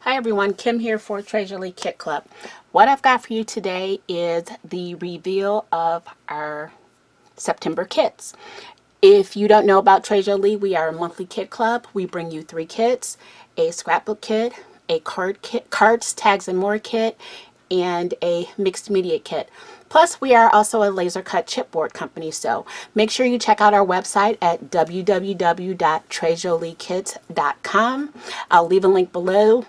Hi everyone, Kim here for Treasure Lee Kit Club. What I've got for you today is the reveal of our September kits. If you don't know about Treasure Lee, we are a monthly kit club. We bring you 3 kits, a scrapbook kit, a cards, tags, and more kit, and a mixed media kit. Plus, we are also a laser cut chipboard company, so make sure you check out our website at www.treasureleekits.com. I'll leave a link below,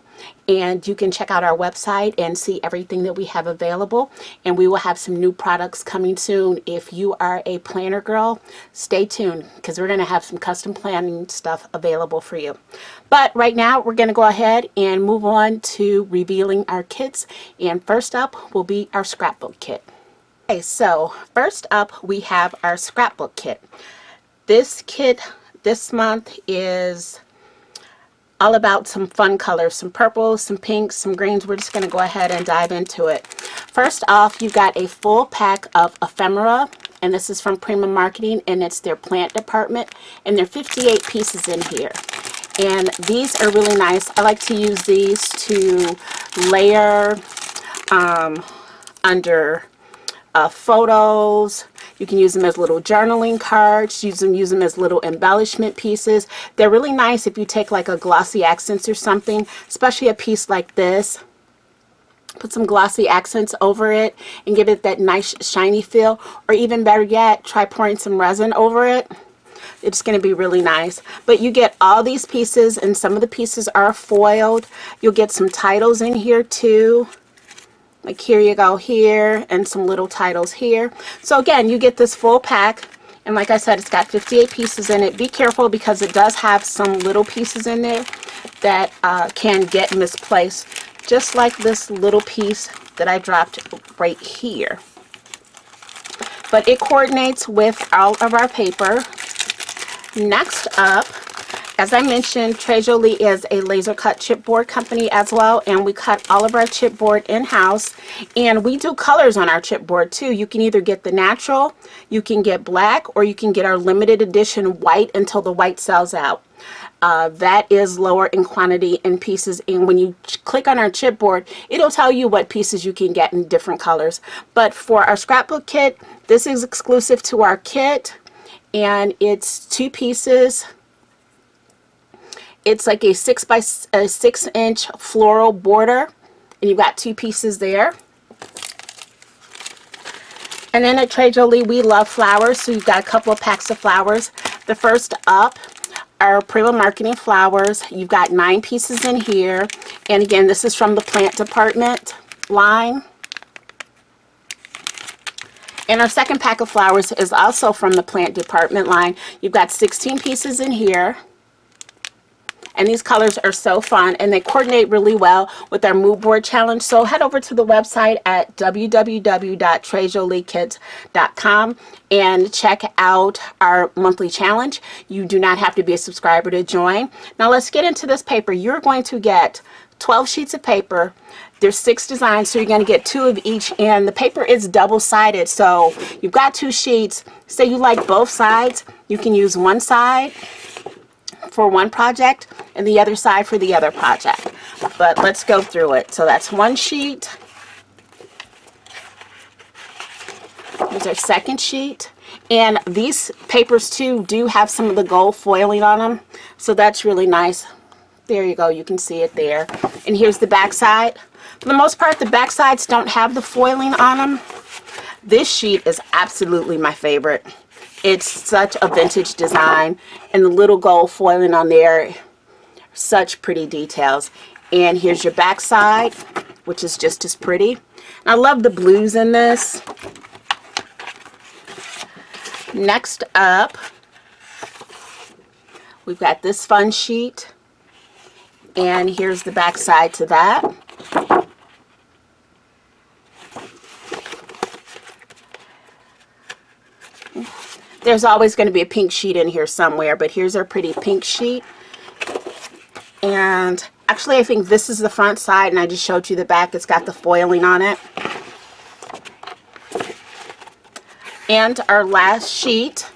and you can check out our website and see everything that we have available. And we will have some new products coming soon. If you are a planner girl, stay tuned because we're going to have some custom planning stuff available for you. But right now, we're going to go ahead and move on to revealing our kits. And first up will be our scrapbook kit. Okay, so first up we have our scrapbook kit. This kit this month is all about some fun colors, some purples, some pinks, some greens. We're just going to go ahead and dive into it. First off, you've got a full pack of ephemera, and this is from Prima Marketing, and it's their plant department, and there are 58 pieces in here. And these are really nice. I like to use these to layer under photos. You can use them as little journaling cards, use them as little embellishment pieces. They're really nice if you take like a glossy accents or something, especially a piece like this. Put some glossy accents over it and give it that nice shiny feel, or even better yet, try pouring some resin over it. It's going to be really nice. But you get all these pieces, and some of the pieces are foiled. You'll get some titles in here too. Like here you go here, and some little titles here. So again, you get this full pack, and like I said, it's got 58 pieces in it. Be careful because it does have some little pieces in there that can get misplaced, just like this little piece that I dropped right here. But it coordinates with all of our paper. Next up, as I mentioned, Treasure Lee is a laser cut chipboard company as well, and we cut all of our chipboard in-house, and we do colors on our chipboard too. You can either get the natural, you can get black, or you can get our limited edition white until the white sells out. That is lower in quantity in pieces, and when you click on our chipboard, it'll tell you what pieces you can get in different colors. But for our scrapbook kit, this is exclusive to our kit, and it's 2 pieces. It's like a 6 by 6 inch floral border, and you've got 2 pieces there. And then at Treasure Lee, we love flowers, so you've got a couple of packs of flowers. The first up are Prima Marketing flowers. You've got 9 pieces in here, and again, this is from the plant department line. And our second pack of flowers is also from the plant department line. You've got 16 pieces in here. And these colors are so fun, and they coordinate really well with our mood board challenge. So head over to the website at www.treasureleekits.com and check out our monthly challenge. You do not have to be a subscriber to join. Now let's get into this paper. You're going to get 12 sheets of paper. There's 6 designs, so you're going to get 2 of each, and the paper is double-sided. So you've got 2 sheets. Say you like both sides, you can use one side for one project and the other side for the other project. But let's go through it. So that's one sheet. Here's our second sheet. And these papers too do have some of the gold foiling on them, so that's really nice. There you go, you can see it there. And here's the back side. For the most part, the back sides don't have the foiling on them. This sheet is absolutely my favorite. It's such a vintage design, and the little gold foiling on there, such pretty details. And here's your back side, which is just as pretty. And I love the blues in this. Next up, we've got this fun sheet, and here's the back side to that. There's always going to be a pink sheet in here somewhere, but here's our pretty pink sheet. And actually, I think this is the front side, and I just showed you the back. It's got the foiling on it. And our last sheet,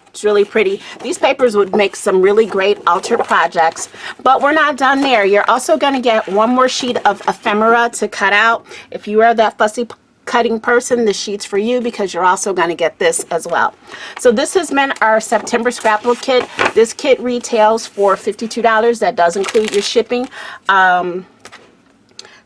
which It's really pretty. These papers would make some really great altar projects. But we're not done there. You're also going to get one more sheet of ephemera to cut out. If you are that fussy cutting person, the sheet's for you, because you're also going to get this as well. So this has been our September scrapbook kit. This kit retails for $52. That does include your shipping.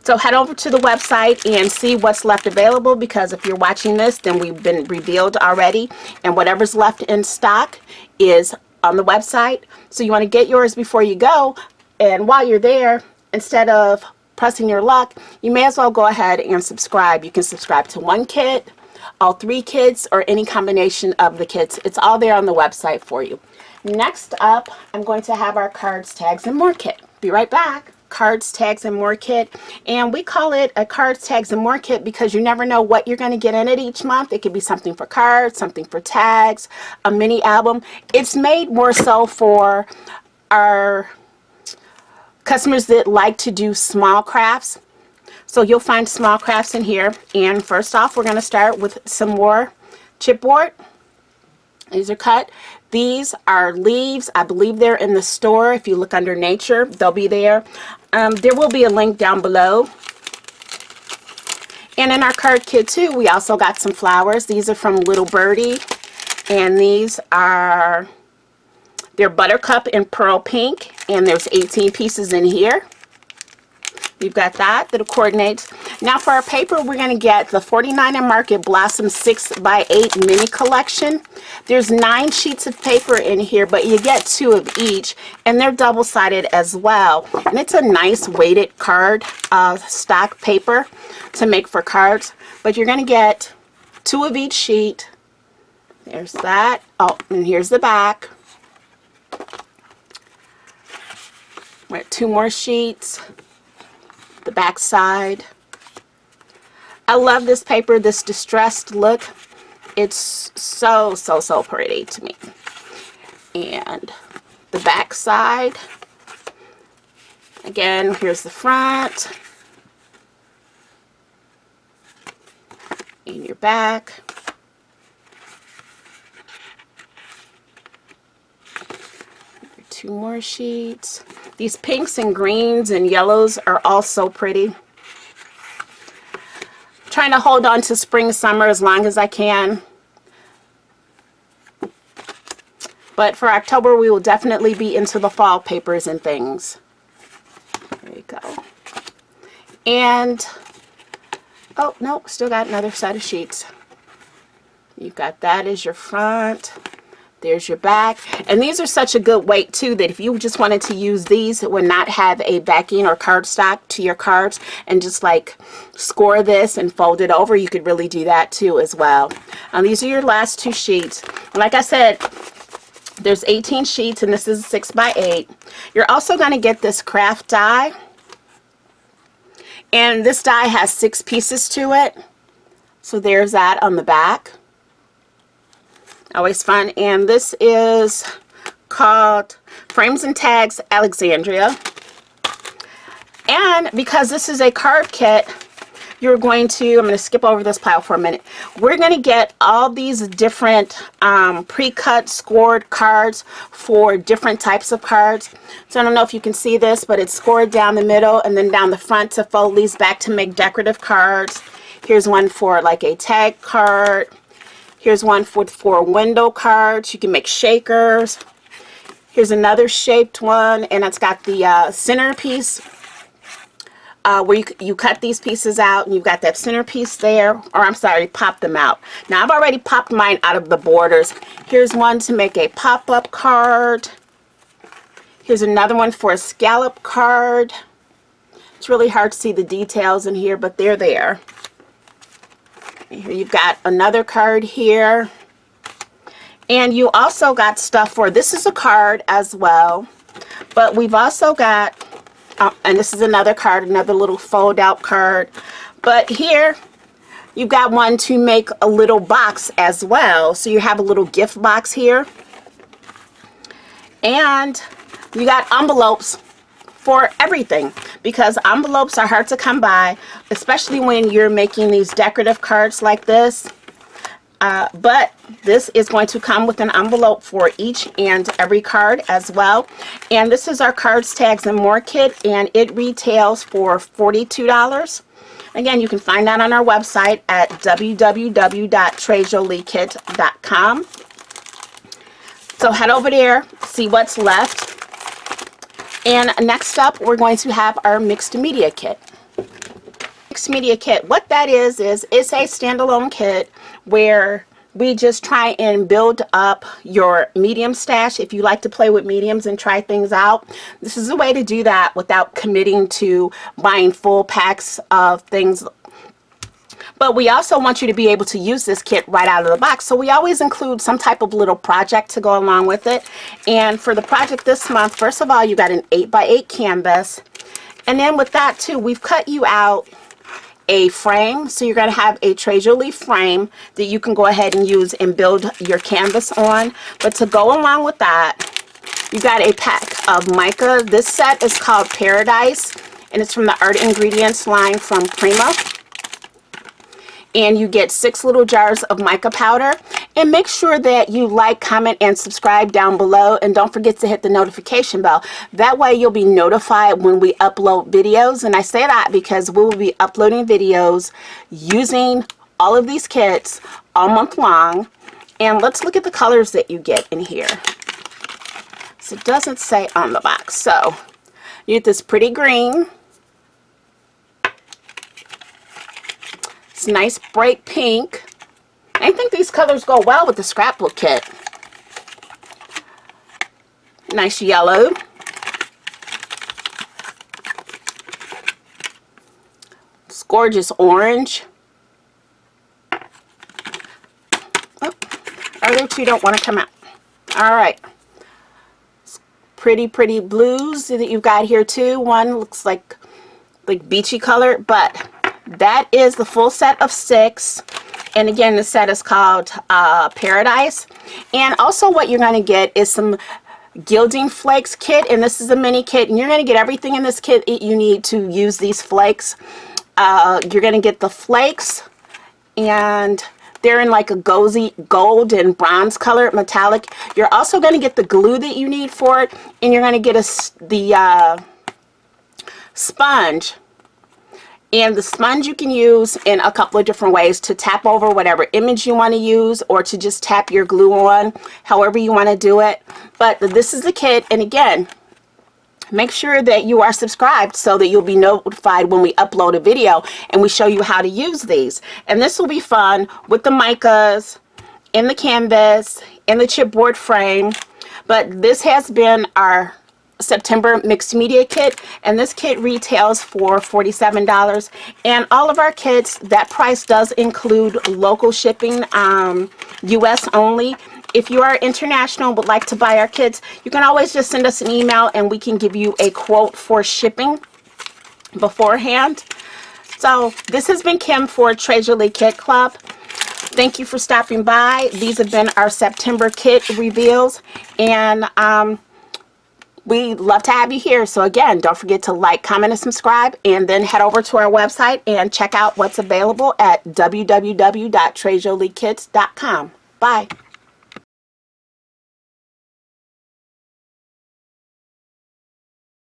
So head over to the website and see what's left available, because if you're watching this, then we've been revealed already, and whatever's left in stock is on the website. So you want to get yours before you go, and while you're there, instead of pressing your luck, you may as well go ahead and subscribe. You can subscribe to one kit, all 3 kits, or any combination of the kits. It's all there on the website for you. Next up, I'm going to have our cards, tags, and more kit. Be right back. Cards, tags, and more kit. And we call it a cards, tags, and more kit because you never know what you're going to get in it each month. It could be something for cards, something for tags, a mini album. It's made more so for our customers that like to do small crafts. So you'll find small crafts in here. And first off, we're going to start with some more chipboard. These are cut. These are leaves. I believe they're in the store. If you look under nature, they'll be there. There will be a link down below. And in our card kit too, we also got some flowers. These are from Little Birdie. And these are, they're buttercup and pearl pink. And there's 18 pieces in here. We've got that coordinates. Now for our paper, we're going to get the 49 and Market Blossom 6x8 mini collection. There's 9 sheets of paper in here, but you get 2 of each, and they're double-sided as well. And it's a nice weighted card stock paper to make for cards, but you're going to get 2 of each sheet. There's that. Oh, and here's the back. We're at 2 more sheets. The back side. I love this paper, this distressed look. It's so pretty to me. And the back side. Again, here's the front. And your back. Two more sheets. These pinks and greens and yellows are all so pretty. I'm trying to hold on to spring, summer as long as I can. But for October, we will definitely be into the fall papers and things. There you go. And, oh, no, still got another set of sheets. You've got that as your front. There's your back. And these are such a good weight too that if you just wanted to use these, it would not have a backing or cardstock to your cards, and just like score this and fold it over, you could really do that too as well. These are your last 2 sheets. Like I said, there's 18 sheets, and this is 6x8. You're also going to get this craft die, and this die has 6 pieces to it. So there's that on the back. Always fun. And this is called Frames and Tags Alexandria. And because this is a card kit, you're going to, I'm going to skip over this pile for a minute. We're going to get all these different pre-cut scored cards for different types of cards. So I don't know if you can see this, but it's scored down the middle and then down the front to fold these back to make decorative cards. Here's one for like a tag card. Here's one for window cards. You can make shakers. Here's another shaped one, and it's got the centerpiece where you cut these pieces out, and you've got that centerpiece there, or I'm sorry, pop them out. Now I've already popped mine out of the borders. Here's one to make a pop-up card. Here's another one for a scallop card. It's really hard to see the details in here, but they're there. Here you've got another card here. And you also got stuff for, this is a card as well, but we've also got, and this is another card, another little fold out card. But here you've got one to make a little box as well. So you have a little gift box here. And you got envelopes for everything, because envelopes are hard to come by, especially when you're making these decorative cards like this. But this is going to come with an envelope for each and every card as well. And this is our Cards, Tags, and More kit, and it retails for $42. Again, you can find that on our website at www.trejoliekit.com. So head over there, see what's left. And next up, we're going to have our Mixed Media Kit. Mixed Media Kit, what that is it's a standalone kit where we just try and build up your medium stash. If you like to play with mediums and try things out, this is a way to do that without committing to buying full packs of things. But we also want you to be able to use this kit right out of the box. So we always include some type of little project to go along with it. And for the project this month, first of all, you got an 8x8 canvas. And then with that too, we've cut you out a frame. So you're going to have a Trey Jolie frame that you can go ahead and use and build your canvas on. But to go along with that, you got a pack of mica. This set is called Paradise, and it's from the Art Ingredients line from Prima. And you get 6 little jars of mica powder. And make sure that you like, comment, and subscribe down below. And don't forget to hit the notification bell. That way you'll be notified when we upload videos. And I say that because we will be uploading videos using all of these kits all month long. And let's look at the colors that you get in here. So it doesn't say on the box. So you get this pretty green. It's nice bright pink. I think these colors go well with the scrapbook kit. Nice yellow. It's gorgeous orange. Oh, other two don't want to come out. All right. Pretty blues that you've got here too. One looks like beachy color, but that is the full set of 6. And again, the set is called Paradise. And also what you're going to get is some gilding flakes kit. And this is a mini kit. And you're going to get everything in this kit that you need to use these flakes. You're going to get the flakes. And they're in like a gold and bronze color, metallic. You're also going to get the glue that you need for it. And you're going to get the sponge. And the sponge you can use in a couple of different ways to tap over whatever image you want to use, or to just tap your glue on, however you want to do it. But this is the kit, and again, make sure that you are subscribed so that you'll be notified when we upload a video and we show you how to use these. And this will be fun with the micas, in the canvas, in the chipboard frame. But this has been our September Mixed Media Kit, and this kit retails for $47. And all of our kits, that price does include local shipping, US only. If you are international, would like to buy our kits, you can always just send us an email and we can give you a quote for shipping beforehand. So this has been Kim for Trey Jolie Kit Club. Thank you for stopping by. These have been our September kit reveals, and we love to have you here. So again, don't forget to like, comment, and subscribe, and then head over to our website and check out what's available at www.trejoliekits.com. Bye.